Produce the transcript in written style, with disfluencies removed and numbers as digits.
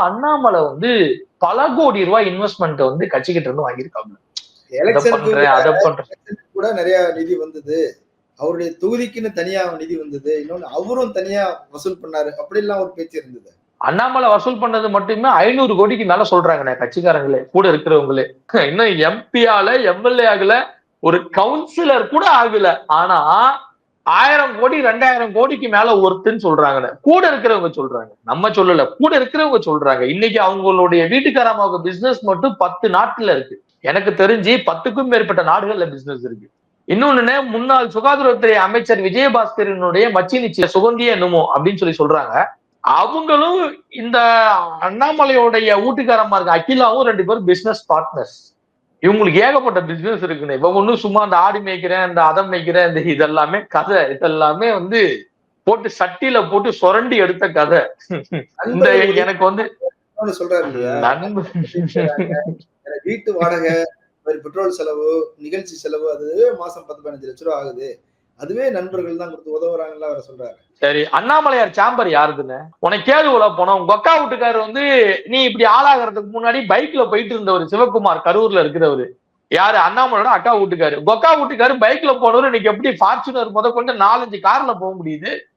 அண்ணாமலை வந்து பல கோடி ரூபாய் இன்வெஸ்ட்மெண்ட் வந்து கட்சிக்கிட்ட இருந்து வாங்கியிருக்காங்க. அதை பண்றேன் கூட நிறைய நிதி வந்தது, அவருடைய தொகுதிக்குன்னு தனியா நிதி வந்தது, இன்னொன்னு அவரும் தனியா வசூல் பண்ணாரு, அப்படி எல்லாம் ஒரு பேச்சு இருந்தது. அண்ணாமலை வசூல் பண்ணது மட்டுமே 500 கோடிக்கு மேல சொல்றாங்கண்ணே கட்சிக்காரங்களே, கூட இருக்கிறவங்களே. இன்னும் எம்பி ஆகல, எம்எல்ஏ ஆகல, ஒரு கவுன்சிலர் கூட ஆகல. ஆனா 1000 கோடி 2000 கோடிக்கு மேல ஒருத்துன்னு சொல்றாங்க. கூட இருக்கிறவங்க சொல்றாங்க, நம்ம சொல்லல, கூட இருக்கிறவங்க சொல்றாங்க. இன்னைக்கு அவங்களுடைய வீட்டுக்காரமாக பிசினஸ் மட்டும் 10 நாட்டுல இருக்கு. எனக்கு தெரிஞ்சு 10க்கும் மேற்பட்ட நாடுகள்ல பிசினஸ் இருக்கு. இன்னொன்னு, முன்னாள் சுகாதாரத்துறை அமைச்சர் விஜயபாஸ்கரனுடைய மச்சினி சுகந்தியா என்னமோ அப்படின்னு சொல்றாங்க. அவங்களும் இந்த அண்ணாமலையோடைய வீட்டுக்காரமா இருக்க அகிலாவும் 2 பேரும் பிசினஸ் பார்ட்னர்ஸ். இவங்களுக்கு ஏகப்பட்ட பிசினஸ் இருக்குன்னு. இப்ப ஒன்னும் சும்மா அந்த ஆடி மேய்க்கிறேன், இந்த அதம் மேய்க்கிறேன், இந்த இதெல்லாமே கதை. இதெல்லாமே வந்து போட்டு சட்டியில போட்டு சுரண்டி எடுத்த கதை. இந்த எனக்கு வந்து சொல்றாரு, வீட்டு வாடகை, பெட்ரோல் செலவு, நிகழ்ச்சி செலவு, அது மாசம் 10-15 லட்சம் ரூபாய் ஆகுது, அதுவே நண்பர்கள் தான் கொடுத்து உதவுறாங்கல்ல அவர் சொல்றாரு. சரி, அண்ணாமலையார் சாம்பர் யாருதுன்னு உனக்கு கேள்விக்குள்ள போனோம். உங்க அக்கா வீட்டுக்காரர் வந்து நீ இப்படி ஆளாகிறதுக்கு முன்னாடி பைக்ல போயிட்டு இருந்தவர் சிவகுமார், கரூர்ல இருக்கிறவரு. யாரு? அண்ணாமலையோட அக்கா வீட்டுக்காரு. உங்க அக்கா வீட்டுக்காரு பைக்ல போனவரு இன்னைக்கு எப்படி ஃபார்ச்சுனர் முத கொண்டு 4-5 கார்ல போக முடியுது?